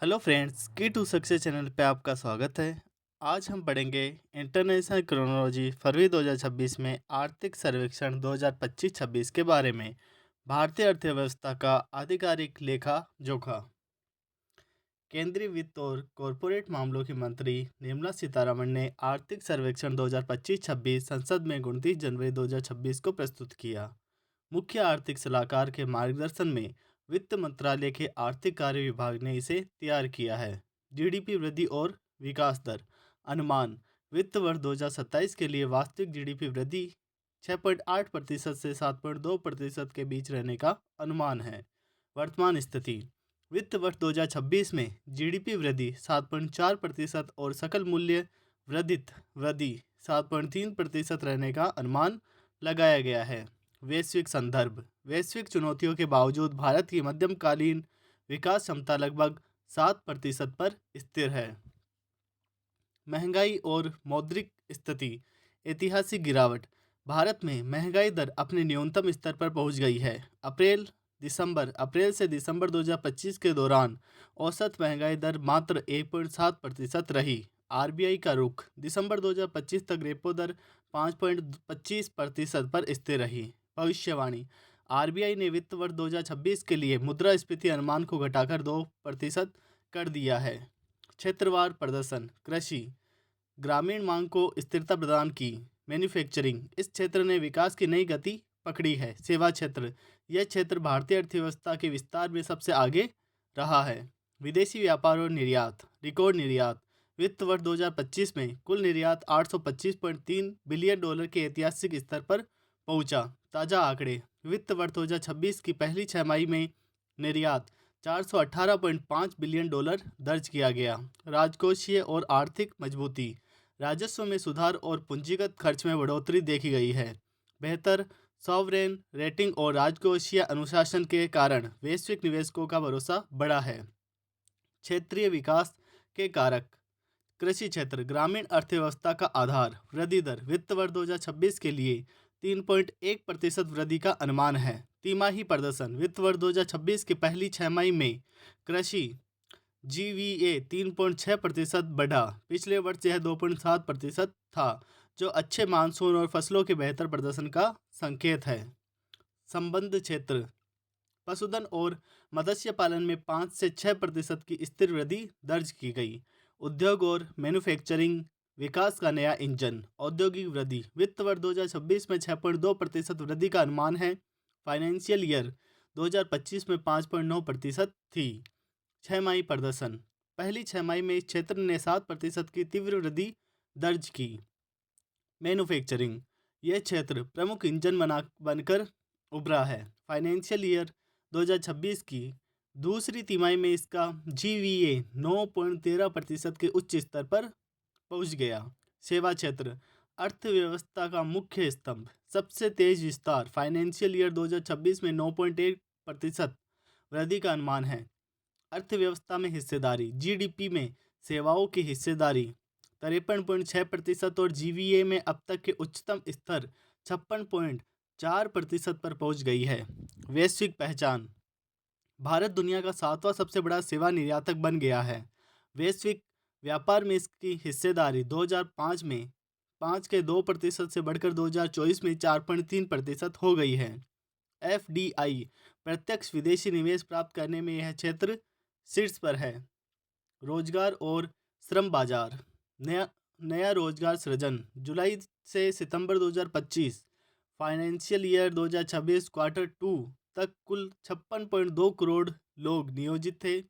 Hello friends, की to success channel पे आपका स्वागत है। आज हम पढ़ेंगे इंटरनेशनल क्रोनोलॉजी फरवरी 2026 में आर्थिक सर्वेक्षण 2025-26 के बारे में। भारतीय अर्थव्यवस्था का आधिकारिक लेखा जोखा। केंद्रीय वित्त और कॉरपोरेट मामलों की मंत्री निर्मला सीतारमण ने आर्थिक सर्वेक्षण 2025-26 संसद में 29 जनवरी 2026 को प्रस्तुत किया। मुख्य आर्थिक सलाहकार के मार्गदर्शन में वित्त मंत्रालय के आर्थिक कार्य विभाग ने इसे तैयार किया है। जीडीपी वृद्धि और विकास दर अनुमान। वित्त वर्ष 2027 के लिए वास्तविक जीडीपी वृद्धि 6.8% से 7.2% के बीच रहने का अनुमान है। वर्तमान स्थिति। वित्त वर्ष 2026 में जीडीपी वृद्धि 7.4% और सकल मूल्य वृद्धित वृद्धि 7.3% रहने का अनुमान लगाया गया है। वैश्विक संदर्भ। वैश्विक चुनौतियों के बावजूद भारत की मध्यमकालीन विकास क्षमता लगभग 7% पर स्थिर है। महंगाई और मौद्रिक स्थिति। ऐतिहासिक गिरावट। भारत में महंगाई दर अपने न्यूनतम स्तर पर पहुंच गई है। अप्रैल से दिसंबर 2025 के दौरान औसत महंगाई दर मात्र 1.7% रही। आरबीआई का रुख। दिसंबर 2025 तक रेपो दर 5.25% पर स्थिर रही। भविष्यवाणी। आरबीआई ने वित्त वर्ष 2026 के लिए मुद्रास्फीति अनुमान को घटाकर 2% कर दिया है। क्षेत्रवार प्रदर्शन। कृषि। ग्रामीण मांग को स्थिरता प्रदान की। मैन्युफैक्चरिंग। इस क्षेत्र ने विकास की नई गति पकड़ी है। सेवा क्षेत्र। यह क्षेत्र भारतीय अर्थव्यवस्था के विस्तार में सबसे आगे रहा है। विदेशी व्यापार और निर्यात। रिकॉर्ड निर्यात। वित्त वर्ष 2025 में कुल निर्यात 825.3 बिलियन डॉलर के ऐतिहासिक स्तर पर पहुंचा। ताज़ा आंकड़े। वित्त वर्ष 2026 की पहली छमाही में निर्यात 418.5 बिलियन डॉलर दर्ज किया गया। राजकोषीय और आर्थिक मजबूती। राजस्व में सुधार और पूंजीगत खर्च में बढ़ोतरी देखी गई है। बेहतर सॉवरेन रेटिंग और राजकोषीय अनुशासन के कारण वैश्विक निवेशकों का भरोसा बढ़ा है। क्षेत्रीय विकास के कारक। कृषि क्षेत्र ग्रामीण अर्थव्यवस्था का आधार। वृद्धि दर। वित्त वर्ष 2026 के लिए 3.1% वृद्धि का अनुमान है। तिमाही प्रदर्शन। वित्त वर्ष 2026 की पहली छमाही में कृषि जीवीए 3.6% बढ़ा। पिछले वर्ष यह 2.7% था, जो अच्छे मानसून और फसलों के बेहतर प्रदर्शन का संकेत है। संबंध क्षेत्र। पशुधन और मत्स्य पालन में 5 से 6% की स्थिर वृद्धि दर्ज की गई। उद्योग और मैन्युफैक्चरिंग विकास का नया इंजन। औद्योगिक वृद्धि। वित्त वर्ष 2026 में 6.2% वृद्धि का अनुमान है। फाइनेंशियल ईयर 2025 में 5.9% थी। छमाही प्रदर्शन। पहली छमाही में इस क्षेत्र ने 7% की तीव्र वृद्धि दर्ज की। मैन्युफैक्चरिंग। यह क्षेत्र प्रमुख इंजन बनकर उभरा है। फाइनेंशियल ईयर 2026 की दूसरी तिमाही में इसका जीवीए 9.13% के उच्च स्तर पर पहुंच गया। सेवा क्षेत्र अर्थव्यवस्था का मुख्य स्तंभ। सबसे तेज विस्तार। फाइनेंशियल ईयर 2026 में 9.1% वृद्धि का अनुमान है। अर्थव्यवस्था में हिस्सेदारी। जीडीपी में सेवाओं की हिस्सेदारी 53.6% और जीवीए में अब तक के उच्चतम स्तर 56.4% पर पहुंच गई है। वैश्विक पहचान। भारत दुनिया का 7वां सबसे बड़ा सेवा निर्यातक बन गया है। वैश्विक व्यापार में इसकी हिस्सेदारी 2005 में 5.2% से बढ़कर 2024 में 4.3% हो गई है। एफडीआई प्रत्यक्ष विदेशी निवेश प्राप्त करने में यह क्षेत्र शीर्ष पर है। रोजगार और श्रम बाजार। नया नया रोजगार सृजन। जुलाई से सितंबर 2025 फाइनेंशियल ईयर 2026 क्वार्टर 2 तक कुल 56.2 करोड़ लोग नियोजित थे।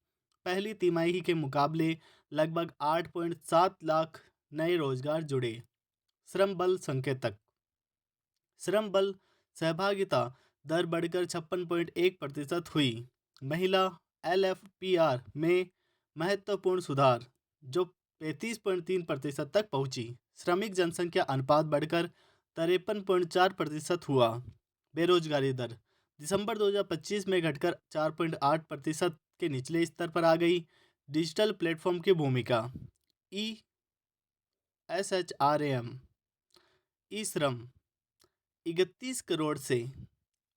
पहली तिमाही के मुकाबले लगभग 8.7 लाख नए रोजगार जुड़े। श्रम बल संकेतक। श्रम बल सहभागिता दर बढ़कर 56.1% हुई। महिला एलएफपीआर में महत्वपूर्ण सुधार, जो 35.3% तक पहुंची। श्रमिक जनसंख्या अनुपात बढ़कर 53.4% हुआ। बेरोजगारी दर दिसंबर 2025 में घटकर 4.8% के निचले स्तर पर आ गई। डिजिटल प्लेटफॉर्म की भूमिका। E S H R M E श्रम 31 करोड़ से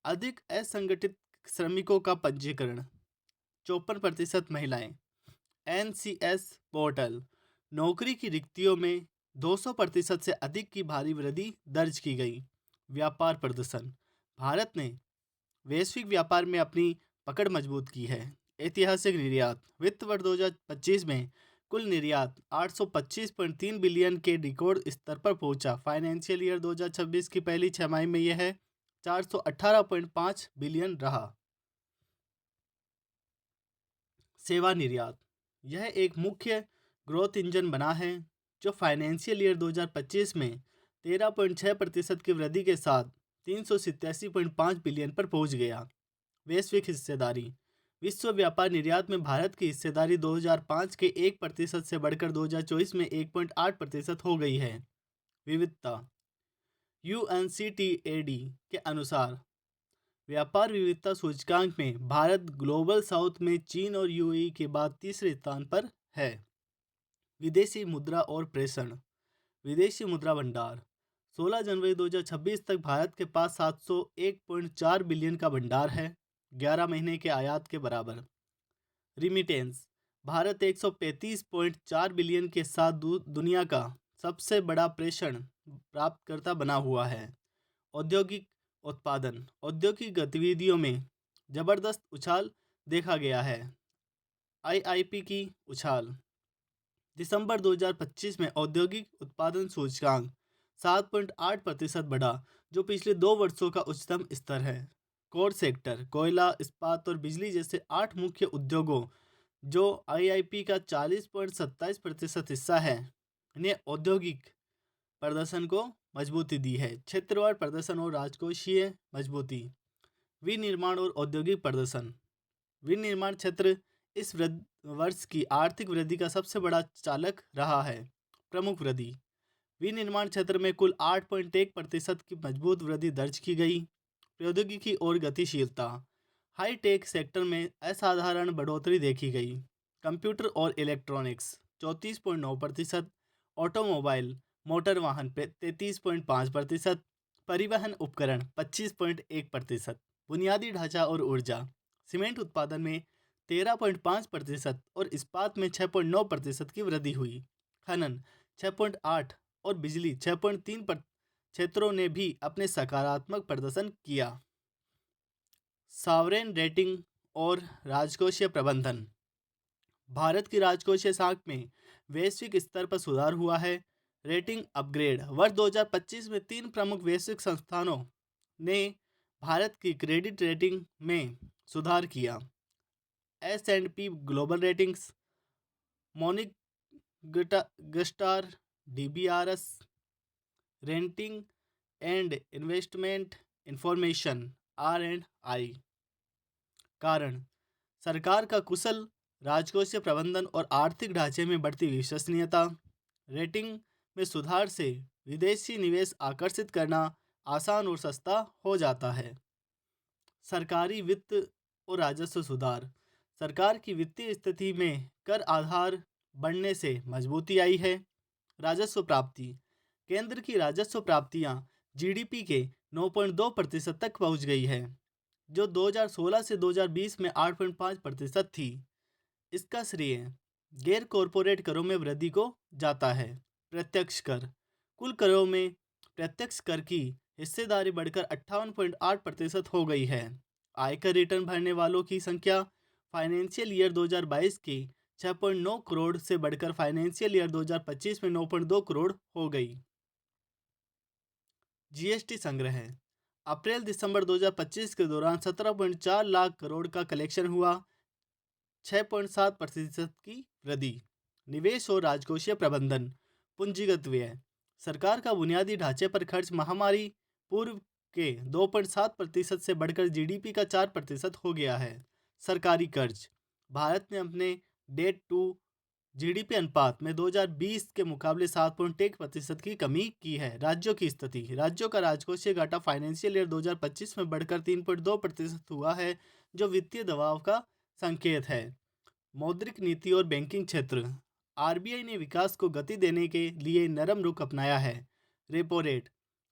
अधिक असंगठित श्रमिकों का पंजीकरण। 54% महिलाएं। NCS portal. नौकरी की रिक्तियों में 200% से अधिक की भारी वृद्धि दर्ज की गई। व्यापार प्रदर्शन। भारत ने वैश्विक व्यापार में अपनी पकड़ मजबूत की है। ऐतिहासिक निर्यात। वित्त वर्ष 2025 में कुल निर्यात 825.3 बिलियन के रिकॉर्ड स्तर पर पहुंचा। फाइनेंशियल ईयर 2026 की पहली छमाही में यह 418.5 बिलियन रहा। सेवा निर्यात। यह एक मुख्य ग्रोथ इंजन बना है, जो फाइनेंशियल ईयर 2025 में 13.6% की वृद्धि के साथ 387.5 बिलियन पर पहुंच गया। वैश्विक हिस्सेदारी। विश्व व्यापार निर्यात में भारत की हिस्सेदारी 2005 के 1% से बढ़कर 2024 में 1.8% हो गई है। विविधता। UNCTAD के अनुसार व्यापार विविधता सूचकांक में भारत ग्लोबल साउथ में चीन और यूएई के बाद तीसरे स्थान पर है। विदेशी मुद्रा और प्रेषण। विदेशी मुद्रा भंडार। 16 जनवरी 2026 तक भारत के पास 701.4 बिलियन का भंडार है, 11 महीने के आयात के बराबर। रिमिटेंस। भारत 135.4 बिलियन के साथ दुनिया का सबसे बड़ा प्रेषण प्राप्तकर्ता बना हुआ है। औद्योगिक उत्पादन। औद्योगिक गतिविधियों में जबरदस्त उछाल देखा गया है। आईआईपी की उछाल। दिसंबर 2025 में औद्योगिक उत्पादन सूचकांक 7.8% बढ़ा, जो पिछले 2 वर्षों का उच्चतम स्तर है। Core sector. कोयला, इस्पात और बिजली जैसे 8 मुख्य उद्योगों, जो आईआईपी का 40.27% हिस्सा है, ने औद्योगिक प्रदर्शन को मजबूती दी है। क्षेत्रवार प्रदर्शन और राजकोषीय मजबूती। विनिर्माण और औद्योगिक प्रदर्शन। विनिर्माण क्षेत्र इस वर्ष की आर्थिक वृद्धि का सबसे बड़ा चालक रहा है। प्रमुख वृद्धि। विनिर्माण क्षेत्र में कुल 8.1% की मजबूत वृद्धि दर्ज की गई। प्रौद्योगिकी और गतिशीलता। हाईटेक सेक्टर में असाधारण बढ़ोतरी देखी गई। कंप्यूटर और इलेक्ट्रॉनिक्स 34.9%, ऑटोमोबाइल मोटर वाहन पे 33.5%, परिवहन उपकरण 25.1%, बुनियादी ढांचा और ऊर्जा। सीमेंट उत्पादन में 13.5% और इस्पात में 6.9% की वृद्धि हुई। खनन 6.8 और बिजली 6.3 क्षेत्रों ने भी अपने सकारात्मक प्रदर्शन किया। सॉवरेन रेटिंग और राजकोषीय प्रबंधन। भारत की राजकोषीय साख में वैश्विक स्तर पर सुधार हुआ है। Rating upgrade. वर्ष 2025 में 3 प्रमुख वैश्विक संस्थानों ने भारत की क्रेडिट रेटिंग में सुधार किया। S&P global ratings, Morningstar, DBRS, rating and investment information R&I। कारण। सरकार का कुशल राजकोषीय प्रबंधन और आर्थिक ढांचे में बढ़ती विश्वसनीयता। रेटिंग में सुधार से विदेशी निवेश आकर्षित करना आसान और सस्ता हो जाता है। सरकारी वित्त और राजस्व सुधार। सरकार की वित्तीय स्थिति में कर आधार बढ़ने से मजबूती आई है। राजस्व प्राप्ति। केंद्र की राजस्व प्राप्तियां जीडीपी के 9.2% तक पहुंच गई है, जो 2016 से 2020 में 8.5% थी। इसका श्रेय गैर कॉरपोरेट करों में वृद्धि को जाता है। प्रत्यक्ष कर। कुल करों में प्रत्यक्ष कर की हिस्सेदारी बढ़कर 58.8% हो गई है। आयकर रिटर्न भरने वालों की संख्या फाइनेंशियल ईयर 2022 के 6.9 करोड़ से बढ़कर फाइनेंशियल ईयर 2025 में 9.2 करोड़ हो गई। जीएसटी संग्रह। अप्रैल दिसंबर 2025 के दौरान 17.4 लाख करोड़ का कलेक्शन हुआ, 6.7% की वृद्धि। निवेश और राजकोषीय प्रबंधन। पूंजीगत व्यय। सरकार का बुनियादी ढांचे पर खर्च महामारी पूर्व के 2.7% से बढ़कर जीडीपी का 4% हो गया है। सरकारी कर्ज। भारत ने अपने डेट टू जीडीपी अनुपात में 2020 के मुकाबले 7.1% की कमी की है। राज्यों की स्थिति। राज्यों का राजकोषीय घाटा फाइनेंशियल ईयर 2025 में बढ़कर 3.2% हुआ है, जो वित्तीय दबाव का संकेत है। मौद्रिक नीति और बैंकिंग क्षेत्र। आरबीआई ने विकास को गति देने के लिए नरम रुख अपनाया है। Repo rate.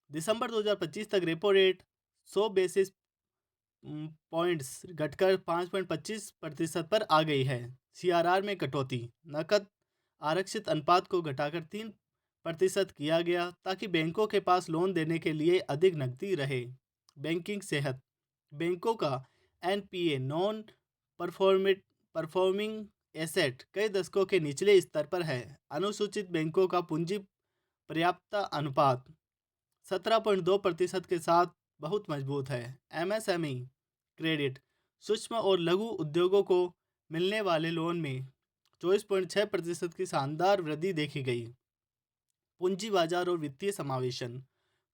दिसंबर 2025 तक रेपो रेट 100 बेसिस पॉइंट्स घटकर 5.25% पर आ गई है। सीआरआर में कटौती, नकद आरक्षित अनुपात को घटाकर 3% किया गया ताकि बैंकों के पास लोन देने के लिए अधिक नकदी रहे। बैंकिंग सेहत, बैंकों का एनपीए नॉन परफॉर्मिंग एसेट कई दशकों के निचले स्तर पर है। अनुसूचित बैंकों का पूंजी पर्याप्तता अनुपात 17.2% के साथ बहुत मजबूत है। एमएसएमई क्रेडिट, सूक्ष्म और लघु उद्योगों को मिलने वाले लोन में 24.6% की शानदार वृद्धि देखी गई। पूंजी बाजार और वित्तीय समावेशन,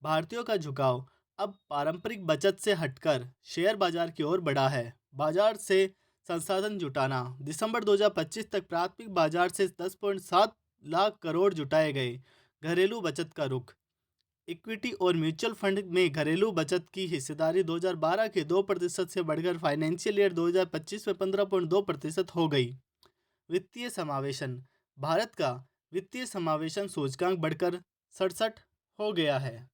भारतीयों का झुकाव अब पारंपरिक बचत से हटकर शेयर बाजार की ओर बढ़ा है। बाजार से संसाधन जुटाना, दिसंबर 2025 तक प्राथमिक बाजार से 10.7 लाख करोड़ जुटाए गए। घरेलू बचत का रुख, इक्विटी और म्यूचुअल फंड में घरेलू बचत की हिस्सेदारी 2012 के 2% से बढ़कर फाइनेंशियल ईयर 2025 में 15.2% हो गई। वित्तीय समावेशन, भारत का वित्तीय समावेशन सूचकांक बढ़कर 67 हो गया है।